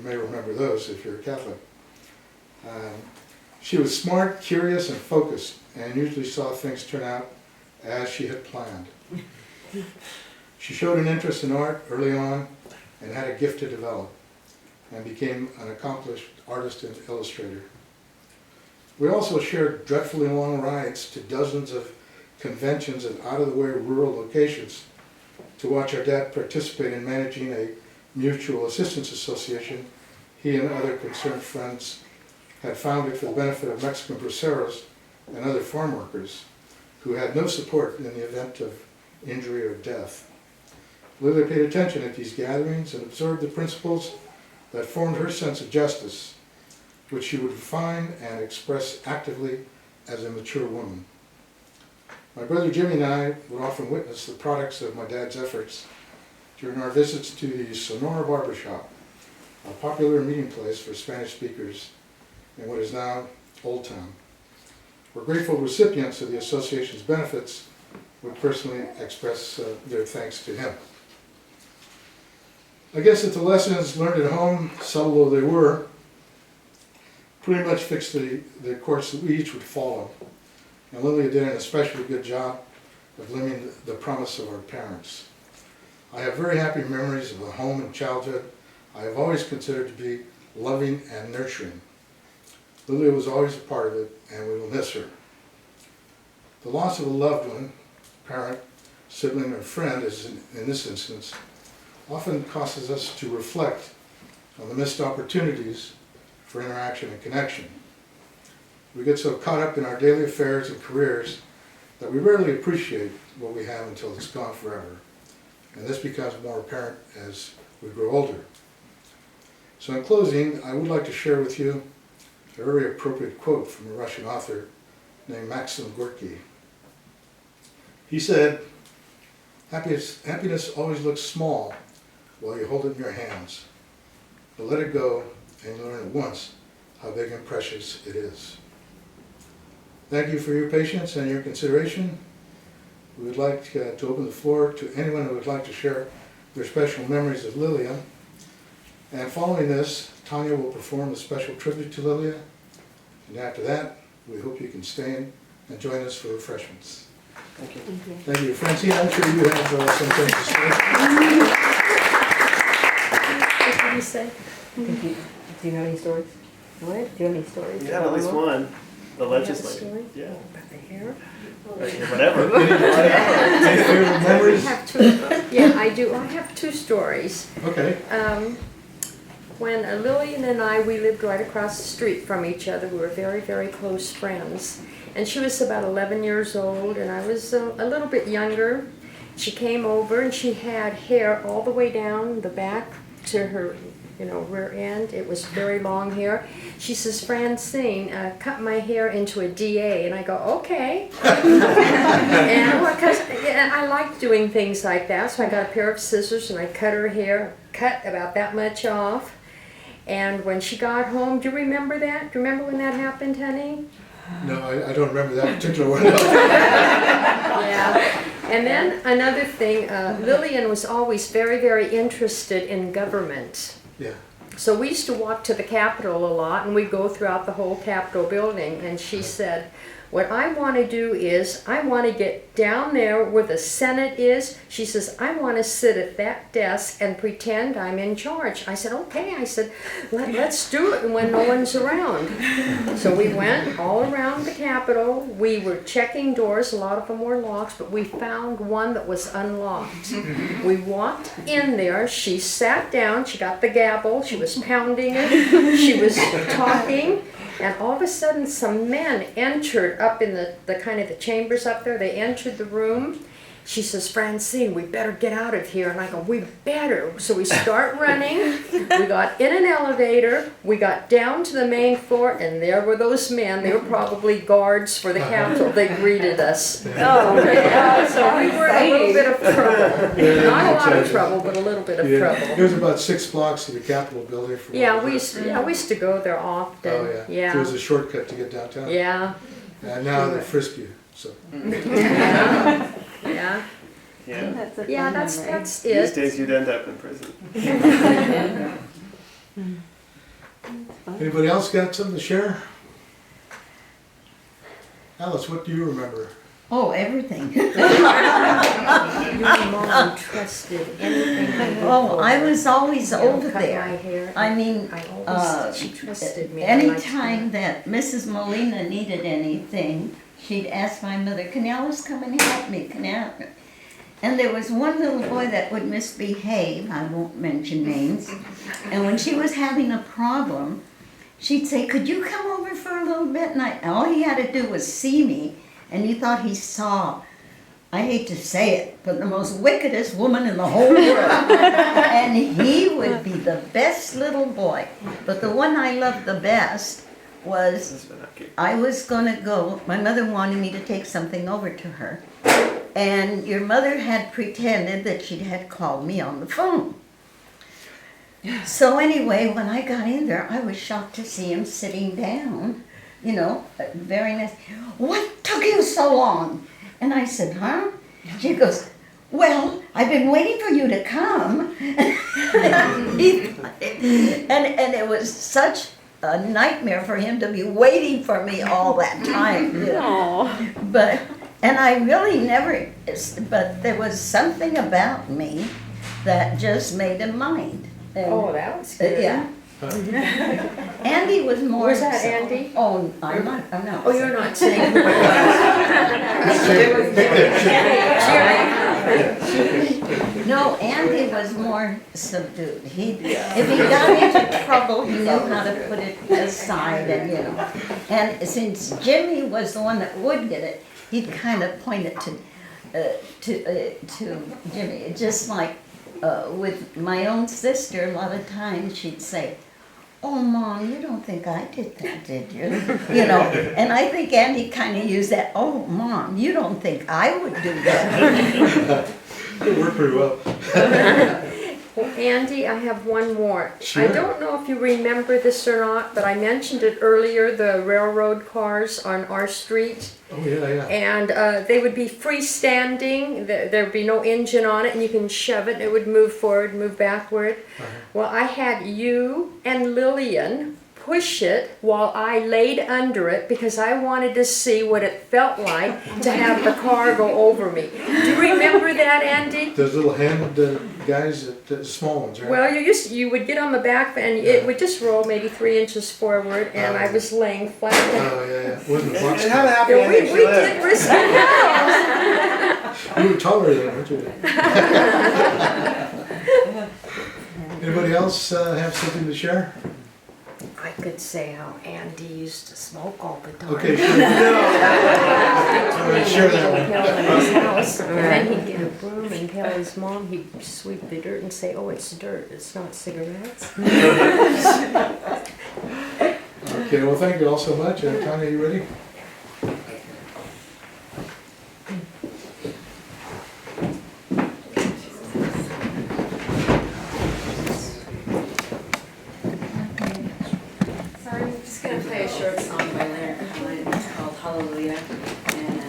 You may remember those if you're a Catholic. She was smart, curious, and focused, and usually saw things turn out as she had planned. She showed an interest in art early on and had a gift to develop, and became an accomplished artist and illustrator. We also shared dreadfully long rides to dozens of conventions and out-of-the-way rural locations to watch our dad participate in managing a mutual assistance association he and other concerned friends had founded for the benefit of Mexican braceros and other farm workers who had no support in the event of injury or death. Lilia paid attention at these gatherings and observed the principles that formed her sense of justice, which she would refine and express actively as a mature woman. My brother Jimmy and I would often witness the products of my dad's efforts during our visits to the Sonora Barbershop, a popular meeting place for Spanish speakers in what is now Old Town. We're grateful recipients of the association's benefits would personally express their thanks to him. I guess that the lessons learned at home, subtle though they were, pretty much fixed the course that we each would follow. And Lilia did an especially good job of living the promise of our parents. I have very happy memories of the home and childhood I have always considered to be loving and nurturing. Lilia was always a part of it, and we will miss her. The loss of a loved one, parent, sibling, or friend, as in this instance, often causes us to reflect on the missed opportunities for interaction and connection. We get so caught up in our daily affairs and careers that we rarely appreciate what we have until it's gone forever. And this becomes more apparent as we grow older. So in closing, I would like to share with you a very appropriate quote from a Russian author named Maxim Gorky. He said, happiness always looks small while you hold it in your hands, but let it go and you learn at once how big and precious it is. Thank you for your patience and your consideration. We would like to open the floor to anyone who would like to share their special memories of Lilia. And following this, Tanya will perform a special tribute to Lilia. And after that, we hope you can stay and join us for refreshments. Thank you. Thank you. Francine, I'm sure you have some things to say. What did you say? Do you have any stories? What? Do you have any stories? You have at least one. The You have a legislature. story? Yeah. About the hair? Whatever. Any favorite memories? I have two. Yeah, I do. I have two stories. Okay. When Lillian and I, we lived right across the street from each other. We were very, very close friends. And she was about 11 years old, and I was a little bit younger. She came over, and she had hair all the way down the back to her, rear end. It was very long hair. She says, Francine, cut my hair into a DA. And I go, okay. And because I like doing things like that, so I got a pair of scissors and I cut her hair, cut about that much off. And when she got home, do you remember that? Do you remember when that happened, honey? No, I don't remember that particular one. Yeah. And then another thing, Lillian was always very, very interested in government. Yeah. So we used to walk to the Capitol a lot, and we'd go throughout the whole Capitol building, and she said, what I want to do is, I want to get down there where the Senate is. She says, I want to sit at that desk and pretend I'm in charge. I said, okay. I said, let's do it when no one's around. So we went all around the Capitol. We were checking doors. A lot of them were locked, but we found one that was unlocked. We walked in there. She sat down. She got the gavel. She was pounding it. She was talking. And all of a sudden, some men entered up in the kind of the chambers up there. They entered the room. She says, Francine, we better get out of here. And I go, we better. So we start running. We got in an elevator. We got down to the main floor, and there were those men. They were probably guards for the Capitol. They greeted us. Oh, yeah. So we were in a little bit of trouble. Not a lot of trouble, but a little bit of trouble. It was about 6 blocks to the Capitol building. Yeah, we used to go there often. Oh, yeah. It was a shortcut to get downtown. Yeah. And now they frisk you. So. Yeah. Yeah. Yeah. That's a Yeah, fun that's memory. These it. days you'd end up in prison. Anybody else got something to share? Alice, what do you remember? Oh, everything. Your mom trusted anything. Oh, I was always over Cut there. my hair. I mean, I always, she trusted me. I liked anytime that Mrs. Molina needed anything, she'd ask my mother, "Can Alice come and help me? Can Alice?" And there was one little boy that would misbehave, I won't mention names, and when she was having a problem, she'd say, "Could you come over for a little bit?" And all he had to do was see me, and you thought he saw, I hate to say it, but the most wickedest woman in the whole world. And he would be the best little boy. But the one I loved the best was, I was gonna go, my mother wanted me to take something over to her. And your mother had pretended that she had called me on the phone. So anyway, when I got in there, I was shocked to see him sitting down, you know, very nice. "What took you so long?" And I said, "Huh?" She goes, "Well, I've been waiting for you to come." and it was such a nightmare for him to be waiting for me all that time. You know? And I really never, but there was something about me that just made him mind. And, Oh, that was good. yeah. Andy was more. Was that Andy? Oh, I'm not. Oh, you're not saying. No, Andy was more subdued. If he got into trouble, he knew how to put it aside, and you know. And since Jimmy was the one that would get it, he'd kind of point it to Jimmy. Just like with my own sister, a lot of times she'd say, "Oh, Mom, you don't think I did that, did you?" You know, and I think Andy kind of used that, "Oh, Mom, you don't think I would do that." It worked pretty well. Well, Andy, I have one more. Sure. I don't know if you remember this or not, but I mentioned it earlier, the railroad cars on our street. Oh, yeah. And they would be freestanding, there'd be no engine on it, and you can shove it, and it would move forward, move backward. Well, I had you and Lillian push it while I laid under it because I wanted to see what it felt like to have the car go over me. Do you remember that, Andy? Those little hand guys, the small ones, right? Well, you would get on the back and it would just roll maybe 3 inches forward, and I was laying flat. Oh, yeah. Wasn't a box. And how happy We ending she did lived. risk it. You were taller than, weren't you? Anybody else have something to share? I could say how Andy used to smoke all the time. Okay, sure. All right, share that one. In his house, and then he'd get a broom and tell his mom, he'd sweep the dirt and say, "Oh, it's dirt, it's not cigarettes." Okay, well, thank you all so much. Tanya, you ready? So I'm just going to play a short song by Leonard Cohen. It's called Hallelujah. And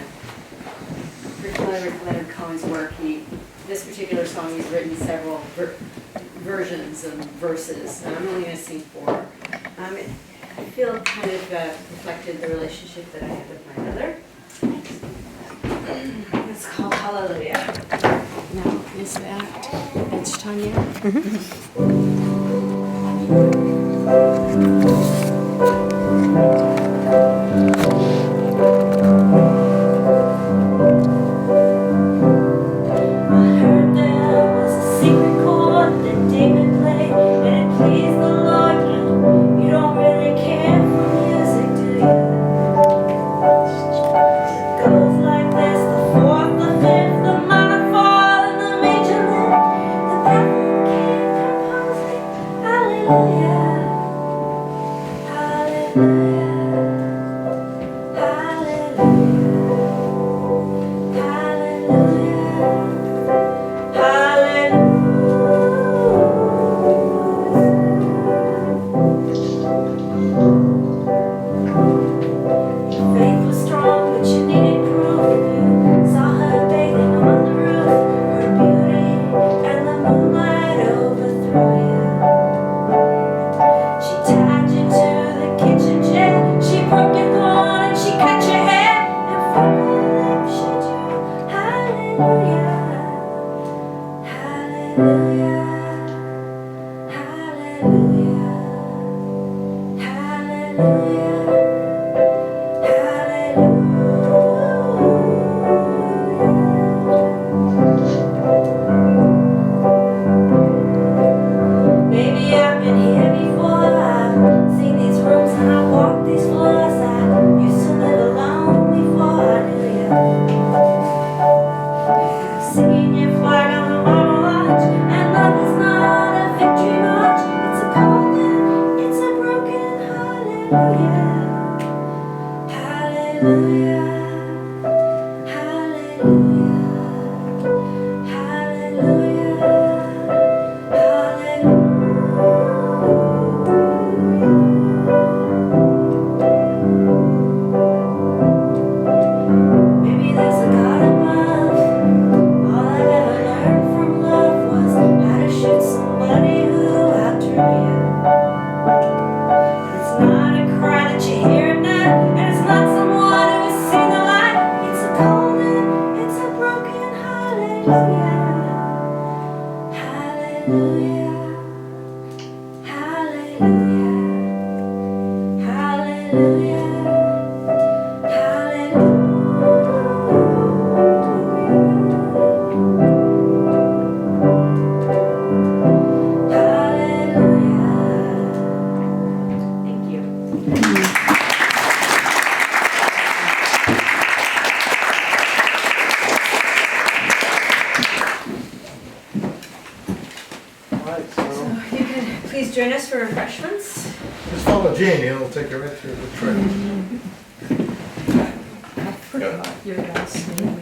for Leonard Cohen's work, this particular song, he's written several versions of verses. And I'm only going to sing 4. I feel kind of reflected the relationship that I had with my mother. It's called Hallelujah. Now, is that's Tanya? She tied you Maybe I've been here before. I've seen these rooms and I've walked these floors. I used to live alone before I knew you. Singing your flag on the marble arch, and love is not a victory march. It's a cold and it's a broken hallelujah. Hallelujah. Hallelujah. Hallelujah. Maybe there's a God above. All I've ever learned from love was how to shoot somebody who outdrew you. And it's not a cry that you hear at night, and it's not someone who has seen the light. It's a cold and it's a broken hallelujah. Hallelujah. Hallelujah. Hallelujah. Hallelujah. Thank you. Alright, so You could please join us for refreshments. Just follow Gene, he'll take you right through the trail. I forgot your guys' name.